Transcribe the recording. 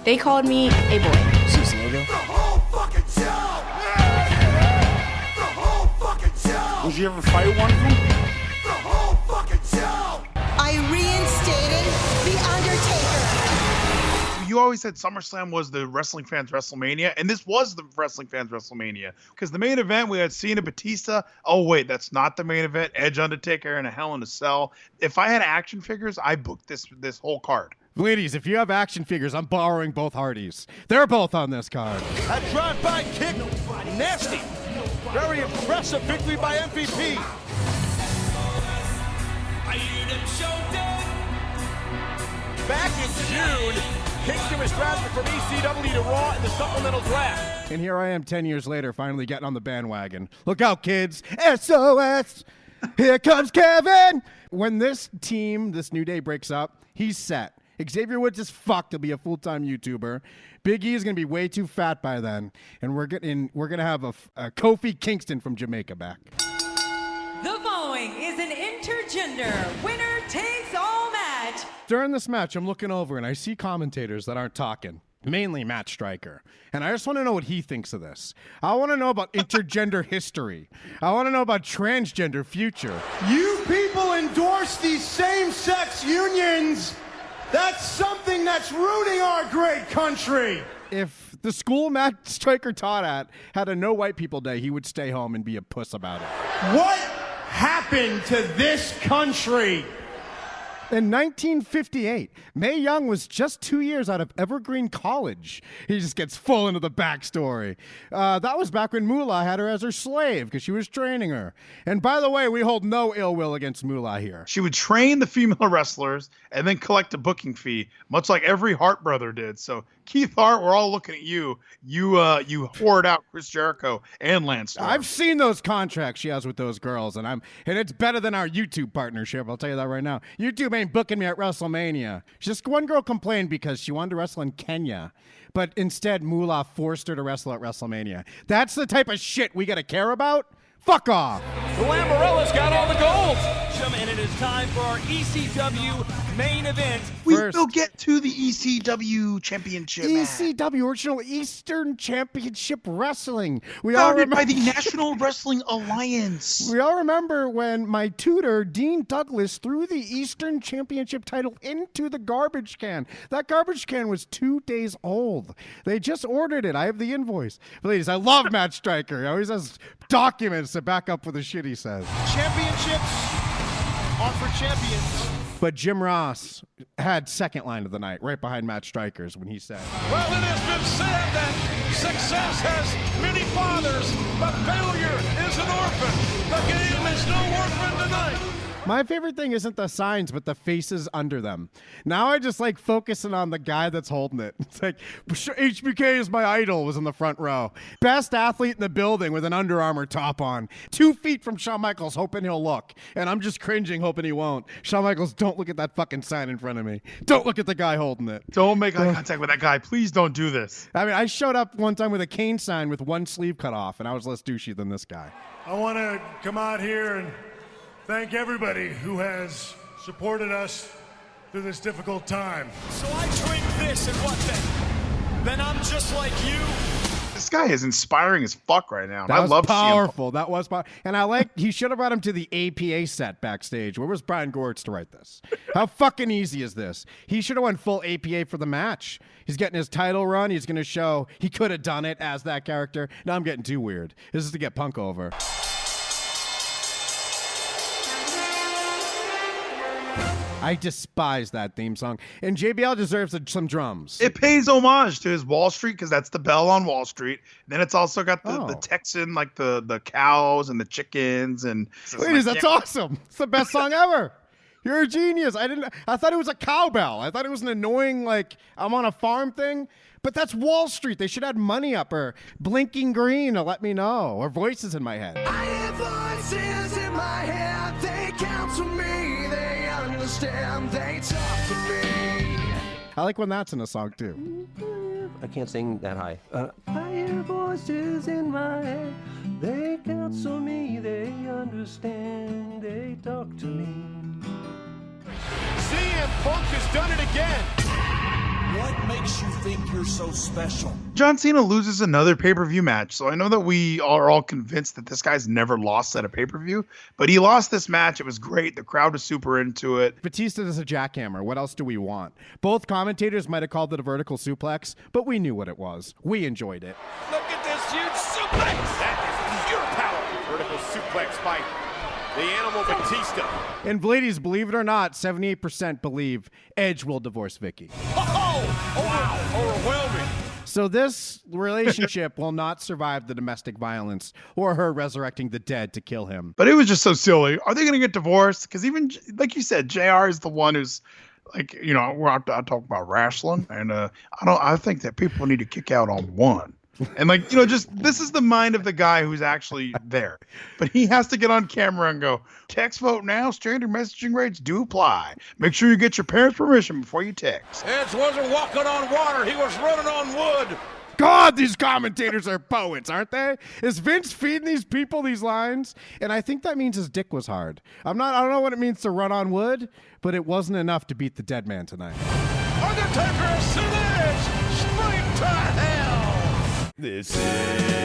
They called me a boy. Is this logo? The whole fucking show! The whole fucking show! Did you ever fight one of them? The whole fucking show! I reinstated The Undertaker. You always said SummerSlam was the wrestling fans' WrestleMania, and this was the wrestling fans' WrestleMania. Because the main event, we had Cena, Batista. Oh, wait, that's not the main event. Edge, Undertaker, and a Hell in a Cell. If I had action figures, I booked this whole card. Ladies, if you have action figures, I'm borrowing both Hardys. They're both on this card. A drive-by kick, nasty. Very impressive victory by MVP. Back in June, Kingston was drafted from ECW to Raw in the supplemental draft. And here I am 10 years later, finally getting on the bandwagon. Look out, kids. SOS. Here comes Kevin. When this team, this New Day, breaks up, he's set. Xavier Woods is fucked. He'll be a full-time YouTuber. Big E is going to be way too fat by then. And we're gonna have a Kofi Kingston from Jamaica back. The following is an intergender winner-takes-all match. During this match, I'm looking over and I see commentators that aren't talking. Mainly Matt Stryker. And I just want to know what he thinks of this. I want to know about intergender history. I want to know about transgender future. You people endorse these same-sex unions. That's something that's ruining our great country. If the school Matt Stryker taught at had a no white people day, he would stay home and be a puss about it. What happened to this country? In 1958, Mae Young was just 2 years out of Evergreen College. He just gets full into the backstory. That was back when Moolah had her as her slave because she was training her. And by the way, we hold no ill will against Moolah here. She would train the female wrestlers and then collect a booking fee, much like every Hart brother did. So Keith Hart, we're all looking at you. You hoard out Chris Jericho and Lance Storm. I've seen those contracts she has with those girls, and it's better than our YouTube partnership. I'll tell you that right now. YouTube ain't booking me at WrestleMania. Just one girl complained because she wanted to wrestle in Kenya, but instead Moolah forced her to wrestle at WrestleMania. That's the type of shit we gotta care about? Fuck off! The Lambarella's got all the gold. And it is time for our ECW main event. We still get to the ECW championship match. ECW, Original Eastern Championship Wrestling. Founded by the National Wrestling Alliance. We all remember when my tutor, Dean Douglas, threw the Eastern Championship title into the garbage can. That garbage can was 2 days old. They just ordered it. I have the invoice. But ladies, I love Matt Stryker. He always has documents to back up what the shit he says. Championships are for champions. But Jim Ross had second line of the night, right behind Matt Stryker's, when he said, Well, it has been said that success has many fathers, but failure is an orphan. The game is no orphan tonight. my favorite thing isn't the signs, but the faces under them. Now I just like focusing on the guy that's holding it. It's like, HBK is my idol, was in the front row. Best athlete in the building with an Under Armour top on. 2 feet from Shawn Michaels, hoping he'll look. And I'm just cringing, hoping he won't. Shawn Michaels, don't look at that fucking sign in front of me. Don't look at the guy holding it. Don't make eye contact with that guy. Please don't do this. I mean, I showed up one time with a Kane sign with one sleeve cut off, and I was less douchey than this guy. I want to come out here and thank everybody who has supported us through this difficult time. So I drink this and what then? Then I'm just like you? This guy is inspiring as fuck right now. That was love powerful. That was powerful. And I like, he should have brought him to the APA set backstage. Where was Brian Gortz to write this? How fucking easy is this? He should have went full APA for the match. He's getting his title run. He's going to show he could have done it as that character. Now I'm getting too weird. This is to get Punk over. I despise that theme song. And JBL deserves some drums. It pays homage to his Wall Street because that's the bell on Wall Street. Then it's also got the Texan, like the cows and the chickens. And ladies, that's awesome. It's the best song ever. You're a genius. I thought it was a cowbell. I thought it was an annoying, like, I'm on a farm thing. But that's Wall Street. They should add money up or blinking green to let me know. Or voices in my head. I hear voices in my head. They counsel me. They understand. They talk to me. I like when that's in a song, too. I can't sing that high. I hear voices in my head. They counsel me. They understand. They talk to me. CM Punk has done it again. What makes you think you're so special? John Cena loses another pay-per-view match, so I know that we are all convinced that this guy's never lost at a pay-per-view, but he lost this match. It was great. The crowd was super into it. Batista does a jackhammer. What else do we want? Both commentators might have called it a vertical suplex, but we knew what it was. We enjoyed it. Look at this huge suplex! That is pure power. Vertical suplex by the Animal Batista. And ladies, believe it or not, 78% believe Edge will divorce Vicky. Oh, wow, overwhelming. So this relationship will not survive the domestic violence or her resurrecting the dead to kill him. But it was just so silly. Are they going to get divorced? Because even, like you said, JR is the one who's like, you know, I talk about wrestling, and I think that people need to kick out on one. And like, you know, just this is the mind of the guy who's actually there. But he has to get on camera and go, text vote now, standard messaging rates do apply. Make sure you get your parents' permission before you text. Edge wasn't walking on water, he was running on wood. God, these commentators are poets, aren't they? Is Vince feeding these people these lines? And I think that means his dick was hard. I don't know what it means to run on wood, but it wasn't enough to beat the dead man tonight. Undertaker, Edge, straight to hell. This is